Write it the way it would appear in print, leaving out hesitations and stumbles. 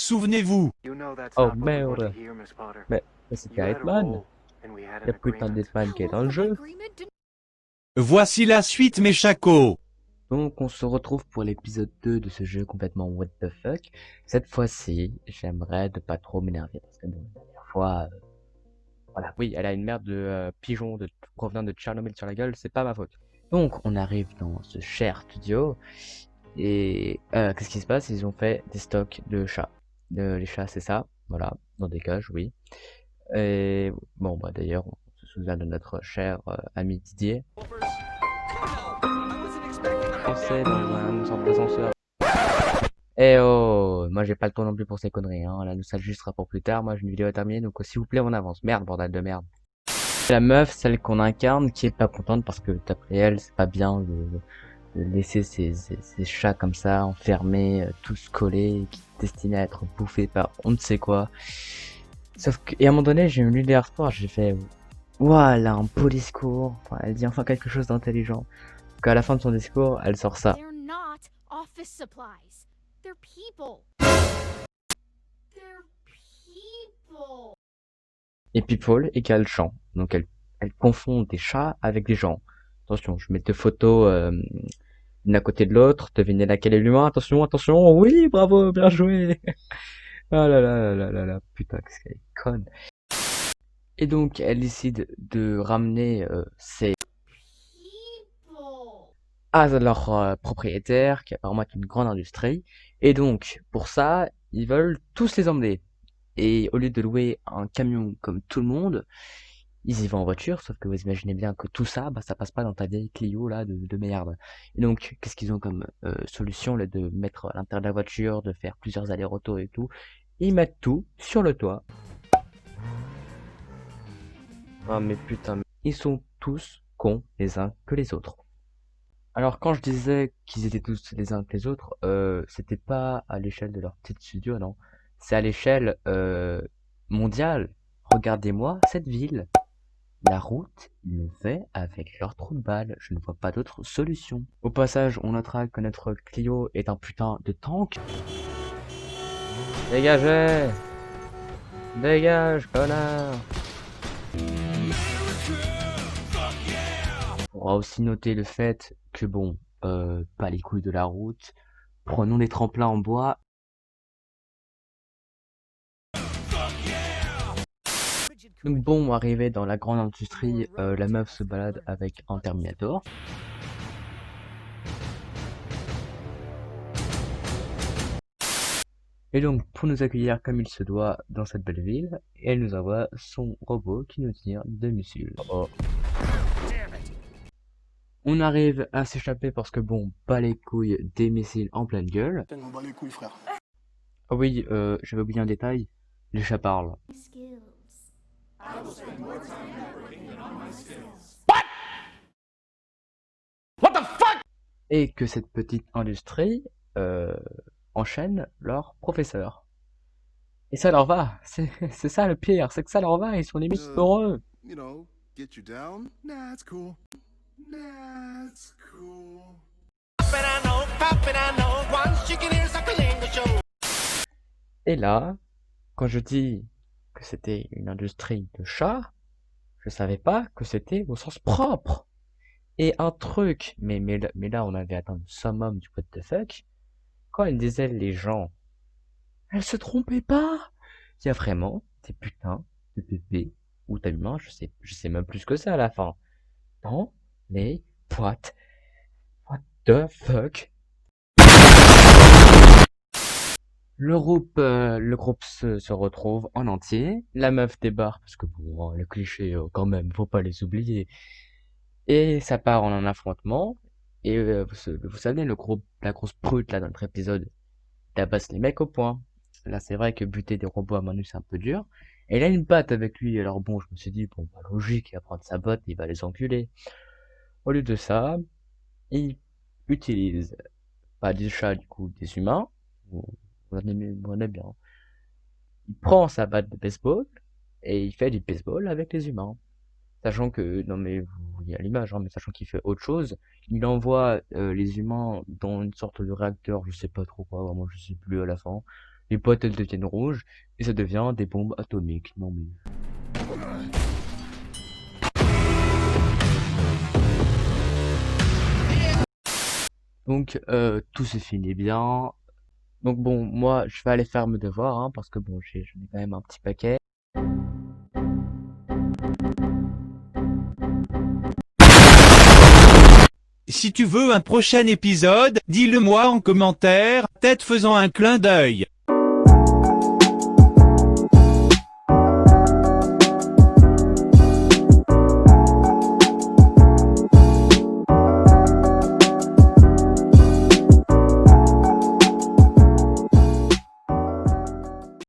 souvenez-vous. Oh merde. Mais c'était Hitman. Il y a putain d'Hitman qui est dans le jeu. Voici la suite, mes chacos. Donc on se retrouve pour l'épisode 2 de ce jeu complètement what the fuck. Cette fois-ci, j'aimerais ne pas trop m'énerver parce que bon, la dernière fois, voilà, oui, elle a une merde de pigeon provenant de Tchernobyl sur la gueule, c'est pas ma faute. Donc on arrive dans ce cher studio et qu'est-ce qui se passe? Ils ont fait des stocks de chats. Les chats, c'est ça, voilà, dans des cages, oui. Et bon, bah d'ailleurs, on se souvient de notre cher ami Didier. Français dans un centre d'ascenseur. Eh oh, moi j'ai pas le temps non plus pour ces conneries, hein. La nostalgie sera pour plus tard, moi j'ai une vidéo à terminer, donc s'il vous plaît on avance. Merde, bordel de merde. La meuf, celle qu'on incarne, qui est pas contente parce que d'après elle, c'est pas bien de laisser ces chats comme ça, enfermés, tous collés, destinés à être bouffés par on ne sait quoi. Sauf que, et à un moment donné, j'ai lu des rapports, j'ai fait, voilà, un beau discours. Enfin, elle dit enfin quelque chose d'intelligent. Qu'à la fin de son discours, elle sort ça. They're not office supplies. They're people. They're people. Et people égale champ. Donc elle confond des chats avec des gens. Attention, je mets deux photos l'une à côté de l'autre. Devinez laquelle est l'humain. Attention, attention. Oui, bravo, bien joué. Ah là là là là là, putain, qu'est-ce qu'elle est conne. Et donc, elle décide de ramener ses à leur propriétaire, qui apparemment est une grande industrie. Et donc, pour ça, ils veulent tous les emmener. Et au lieu de louer un camion comme tout le monde, ils y vont en voiture, sauf que vous imaginez bien que tout ça, bah, ça passe pas dans ta vieille Clio là de merde. Et donc, qu'est-ce qu'ils ont comme solution là, de mettre à l'intérieur de la voiture, de faire plusieurs allers-retours et tout. Ils mettent tout sur le toit. Ah mais putain, ils sont tous cons les uns que les autres. Alors quand je disais qu'ils étaient tous les uns que les autres, c'était pas à l'échelle de leur petit studio, non. C'est à l'échelle mondiale. Regardez-moi cette ville. La route, ils l'ont fait avec leur trou de balle. Je ne vois pas d'autre solution. Au passage, on notera que notre Clio est un putain de tank. Dégagez! Dégage, connard! On va aussi noter le fait que bon, pas les couilles de la route. Prenons les tremplins en bois. Donc bon, arrivé dans la grande industrie, la meuf se balade avec un Terminator. Et donc, pour nous accueillir comme il se doit dans cette belle ville, elle nous envoie son robot qui nous tire de missiles. Oh. On arrive à s'échapper parce que bon, pas les couilles des missiles en pleine gueule. Tellement bas les couilles, frère. Ah oui, j'avais oublié un détail, les chats parlent. Et que cette petite industrie enchaîne leurs professeurs. Et ça leur va, c'est ça le pire, c'est que ça leur va, ils sont limite heureux. You know, get you down. Nah, it's cool. Nah, it's cool. Et là, quand je dis que c'était une industrie de chats, je savais pas que c'était au sens propre. Et un truc, mais là on avait atteint le summum du what the fuck, quand elle disait les gens, elle se trompait pas. Il y a vraiment des putains de bébés ou d'humains, je sais même plus ce que c'est à la fin, dans les boîtes. What the fuck? Le groupe se retrouve en entier. La meuf débarque parce que bon, le cliché quand même, faut pas les oublier. Et ça part en un affrontement. Et vous savez, la grosse brute là dans notre épisode, tabasse les mecs au point. Là, c'est vrai que buter des robots à main nue, c'est un peu dur. Et il a une batte avec lui. Alors bon, je me suis dit, bon, bah, logique, il va prendre sa botte, il va les enculer. Au lieu de ça, il utilise pas des chats, du coup, des humains. Vous en aimez bien. Il prend sa batte de baseball et il fait du baseball avec les humains. Sachant que, non mais vous voyez à l'image, hein, mais sachant qu'il fait autre chose, il envoie les humains dans une sorte de réacteur, je sais pas trop quoi, vraiment je sais plus à la fin. les boîtes elles deviennent rouges et ça devient des bombes atomiques. Non mais... Donc tout se finit bien. Donc bon, moi je vais aller faire mes devoirs hein, parce que bon j'en ai quand même un petit paquet. Si tu veux un prochain épisode, dis-le moi en commentaire, peut-être faisant un clin d'œil.